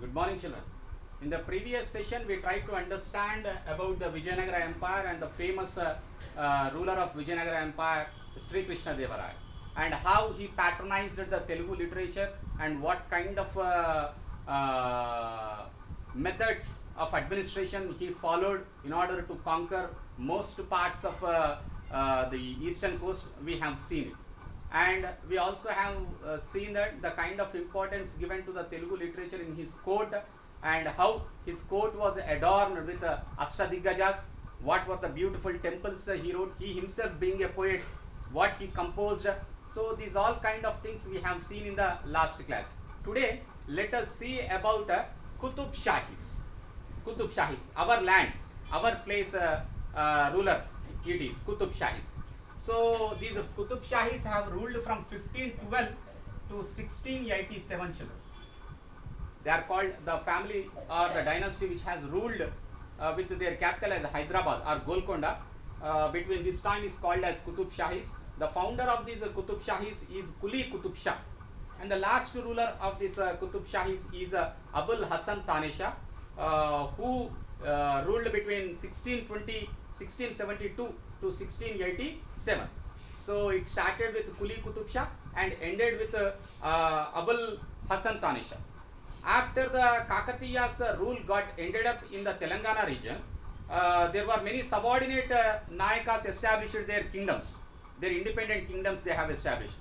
Good morning, children. In the previous session, we tried to understand about the Vijayanagara Empire and the famous ruler of Vijayanagara Empire, Sri Krishna Deva Raya, and how he patronized the Telugu literature and what kind of methods of administration he followed in order to conquer most parts of the eastern coast. We have seen it, and we also have seen that the kind of importance given to the Telugu literature in his court, and how his court was adorned with Ashtadiggajas, what were the beautiful temples he wrote, he himself being a poet, what he composed. So these all kind of things we have seen in the last class. Today let us see about Qutub Shahis. Qutub Shahis, our land, our place, ruler, it is Qutub Shahis. So these Qutub Shahis have ruled from 1512 to 1687, children. They are called the family or the dynasty which has ruled with their capital as Hyderabad or Golconda. Between this time is called as Qutub Shahis. The founder of these Qutub Shahis is Quli Qutub Shah, and the last ruler of this Qutub Shahis is Abul Hasan Tanisha, who ruled between 1672 to 1687. So it started with Quli Qutub Shah and ended with Abul Hasan Tanisha. After the Kakatiyas rule got ended up in the Telangana region, there were many subordinate Nayakas established their kingdoms, their independent kingdoms they have established.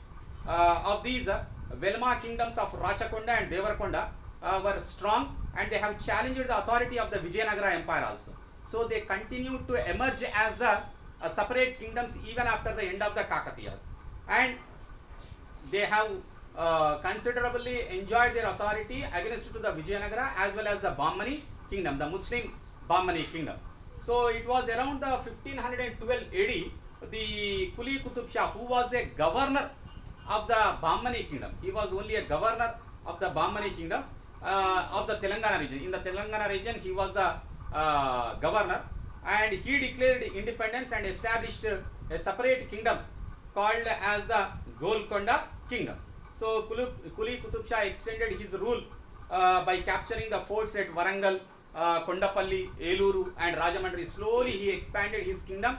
Of these, Velma kingdoms of Rachakonda and Devarakonda were strong, and they have challenged the authority of the Vijayanagara Empire also. So they continued to emerge as separate kingdoms even after the end of the Kakatiyas, and they have considerably enjoyed their authority against to the Vijayanagara as well as the Bahmani kingdom, the Muslim Bahmani kingdom. So it was around the 1512 AD, the Quli Qutub Shah, who was a governor of the Bahmani kingdom, he was only a governor of the Bahmani kingdom of the Telangana region. In the Telangana region, he was a governor, and he declared independence and established a separate kingdom called as the Golconda kingdom. So Quli Qutub Shah extended his rule by capturing the forts at Warangal, Kondapalli, Eluru and Rajamandri. Slowly he expanded his kingdom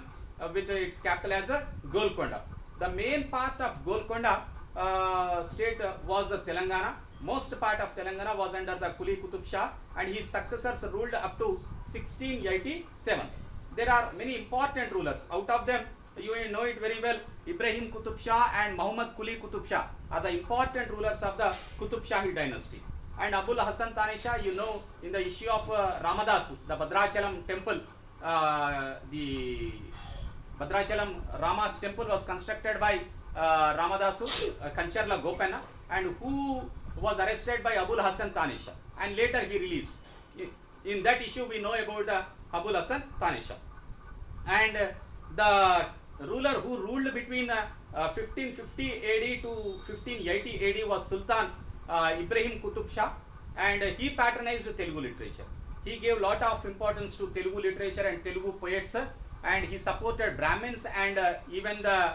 with its capital as Golconda. The main part of Golconda state was Telangana. Most part of Telangana was under the Quli Qutub Shah, and his successors ruled up to 1687. There are many important rulers. Out of them, you know it very well, Ibrahim Qutub Shah and Muhammad Quli Qutub Shah are the important rulers of the Qutub Shahi dynasty. And Abul Hasan Tanisha, you know, in the issue of Ramadasu, the Bhadrachalam temple, the Bhadrachalam Rama's temple was constructed by Ramadasu, Kancharla Gopana, and who was arrested by Abul Hasan Tanisha, and later he released. In that issue we know about the Abul Hasan Tanisha. And the ruler who ruled between 1550 AD to 1580 AD was Sultan Ibrahim Qutub Shah, and he patronized Telugu literature. He gave lot of importance to Telugu literature and Telugu poets, and he supported Brahmins and even the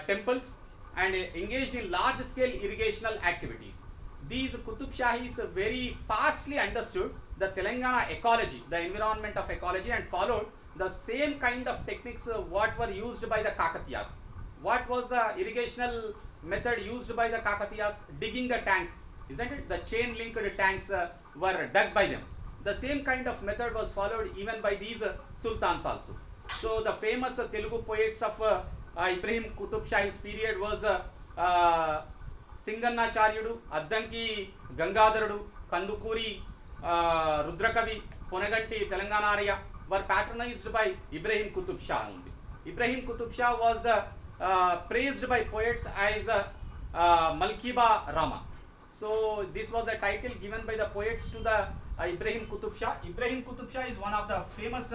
temples, and engaged in large scale irrigational activities. These Qutub Shahis very fastly understood the Telangana ecology, the environment of ecology, and followed the same kind of techniques what were used by the Kakatiyas. What was the irrigational method used by the Kakatiyas? Digging the tanks, isn't it? The chain linked tanks were dug by them. The same kind of method was followed even by these sultans also. So the famous Telugu poets of Ibrahim Qutub Shahi's period was Singannacharyudu, Addanki Gangadarudu, Kandukuri, Rudrakavi, Ponaganti, Telanganarya were patronized by Ibrahim Qutub Shah only. Ibrahim Qutub Shah was praised by poets as Malkiba Rama. So this was a title given by the poets to the Ibrahim Qutub Shah. Ibrahim Qutub Shah is one of the famous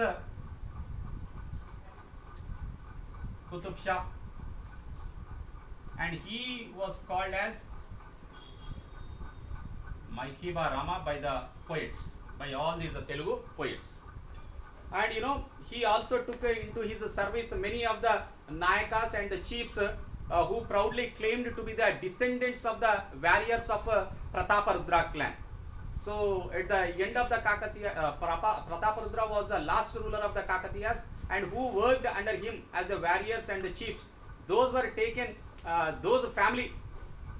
Qutub Shah, and he was called as Malkiba Rama by the poets, by all these Telugu poets. And you know, he also took into his service many of the Nayakas and the chiefs who proudly claimed to be the descendants of the warriors of Prataparudra clan. So at the end of the Kakatiya, Prataparudra was the last ruler of the Kakatiyas, and who worked under him as the warriors and the chiefs. Those were taken, those family,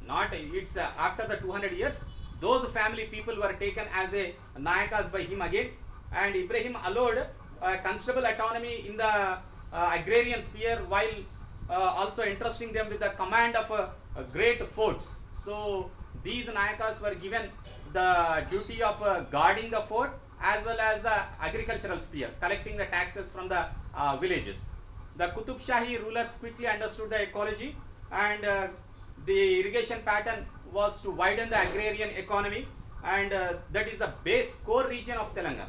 not it's after the 200 years, those family people were taken as a Nayakas by him again, and Ibrahim allowed considerable autonomy in the agrarian sphere, while also entrusting them with the command of great forts. So these Nayakas were given the duty of guarding the fort as well as the agricultural sphere, collecting the taxes from the villages. The Qutub Shahi rulers quickly understood the ecology, and the irrigation pattern was to widen the agrarian economy, and that is a base core region of Telangana.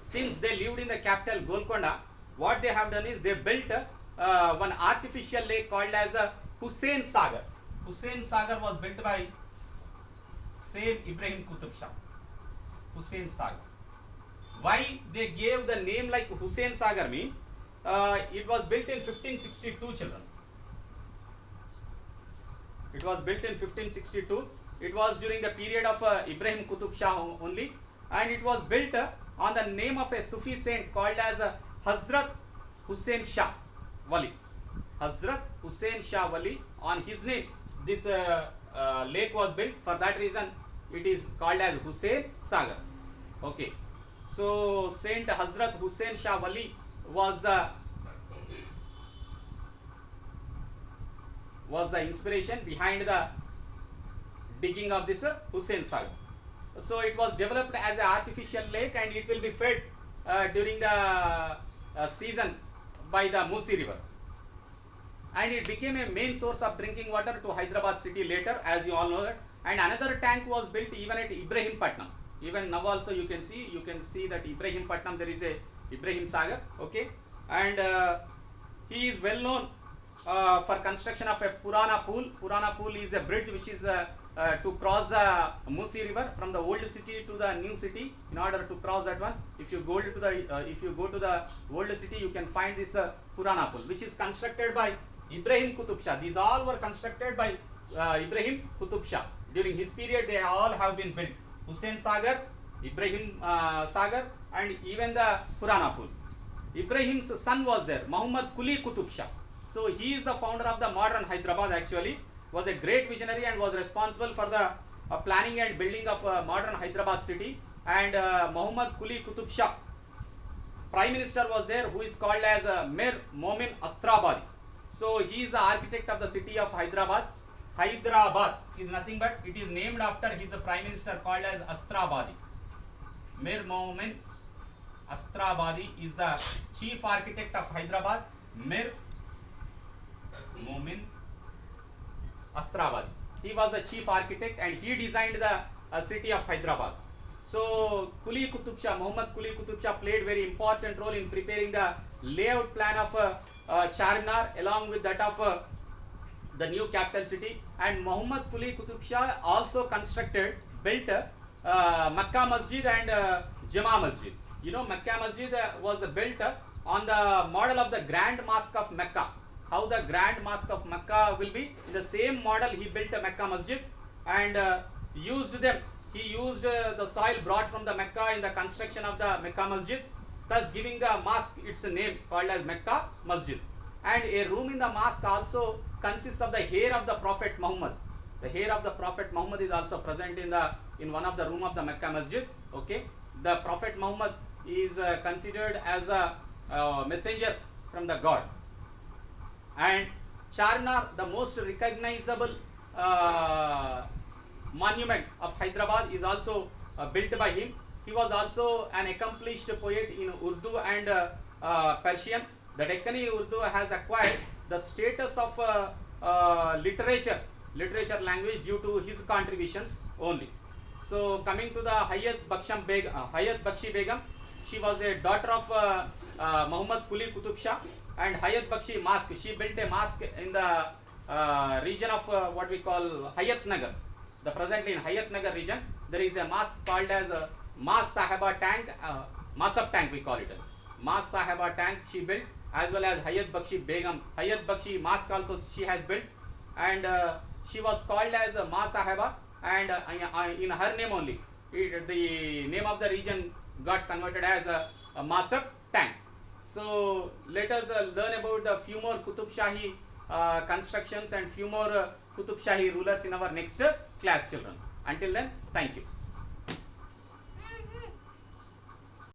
Since they lived in the capital Golconda, what they have done is they built one artificial lake called as a Hussain Sagar. Hussain Sagar was built by same Ibrahim Qutub Shah. Hussain Sagar. Why they gave the name like Hussain Sagar mean? It was built in 1562, children. It was built in 1562. It was during the period of Ibrahim Qutub Shah only, and it was built on the name of a Sufi saint called as Hazrat Hussain Shah Wali. Hazrat Hussain Shah Wali, on his name this lake was built. For that reason it is called as Hussain Sagar. Okay, so Saint Hazrat Hussain Shah Wali was the inspiration behind the digging of this Hussain Sagar. So it was developed as an artificial lake, and it will be fed during the season by the Musi river, and it became a main source of drinking water to Hyderabad city later, as you all know that. And another tank was built even at Ibrahimpatnam. Even now also you can see that Ibrahimpatnam there is a Ibrahim Sagar. Okay, and he is well known for construction of a Purana Pool. Purana Pool is a bridge which is to cross the Musi river from the old city to the new city. In order to cross that one, if you go to the old city, you can find this Purana Pool, which is constructed by Ibrahim Qutub Shah. These all were constructed by Ibrahim Qutub Shah. During his period, they all have been built. Hussain Sagar, Ibrahim Sagar, and even the Purana Pool. Ibrahim's son was there, Muhammad Quli Qutub Shah. So he is the founder of the modern Hyderabad. Actually, was a great visionary and was responsible for the planning and building of modern Hyderabad city. And Muhammad Quli Qutub Shah, Prime Minister, was there, who is called as Mir Momin Astrabadi. So he is the architect of the city of Hyderabad. Hyderabad is nothing but it is named after his Prime Minister called as Astrabadi. Mir Momin Astrabadi is the chief architect of Hyderabad. Mir Momin Astrabadi. He was a chief architect and he designed the city of Hyderabad. So Quli Qutub Shah, Muhammad Quli Qutub Shah played very important role in preparing the layout plan of Charminar along with that of the new capital city. And Muhammad Quli Qutub Shah also built Makkah Masjid and Jama Masjid. You know, Makkah Masjid was built on the model of the Grand Mosque of Mecca. How the Grand Mosque of Mecca will be, in the same model he built a Mecca Masjid and used them. He used the soil brought from the Mecca in the construction of the Mecca Masjid, thus giving the mosque its name called as Mecca Masjid. And a room in the mosque also consists of the hair of the Prophet Muhammad. The hair of the Prophet Muhammad is also present in one of the room of the Mecca Masjid. Okay, the Prophet Muhammad is considered as a messenger from the God. And Charminar, the most recognizable monument of Hyderabad, is also built by him. He was also an accomplished poet in Urdu and Persian. The Deccani Urdu has acquired the status of literature language due to his contributions only. So coming to the Hayat Bakshi Begum, she was a daughter of Muhammad Quli Qutub Shah. And Hayat Bakshi Mosque, she built a mosque in the region of what we call Hayat Nagar. Presently in Hayat Nagar region, there is a mosque called as Mas Sahaba Tank, Masab Tank we call it. Mas Sahaba Tank she built, as well as Hayat Bakshi Begum. Hayat Bakshi Mosque also she has built, and she was called as Ma Sahaba, and in her name only the name of the region got converted as Masak Tang. So let us learn about the few more Qutub Shahi constructions and few more Qutub Shahi rulers in our next class, children. Until then, thank you.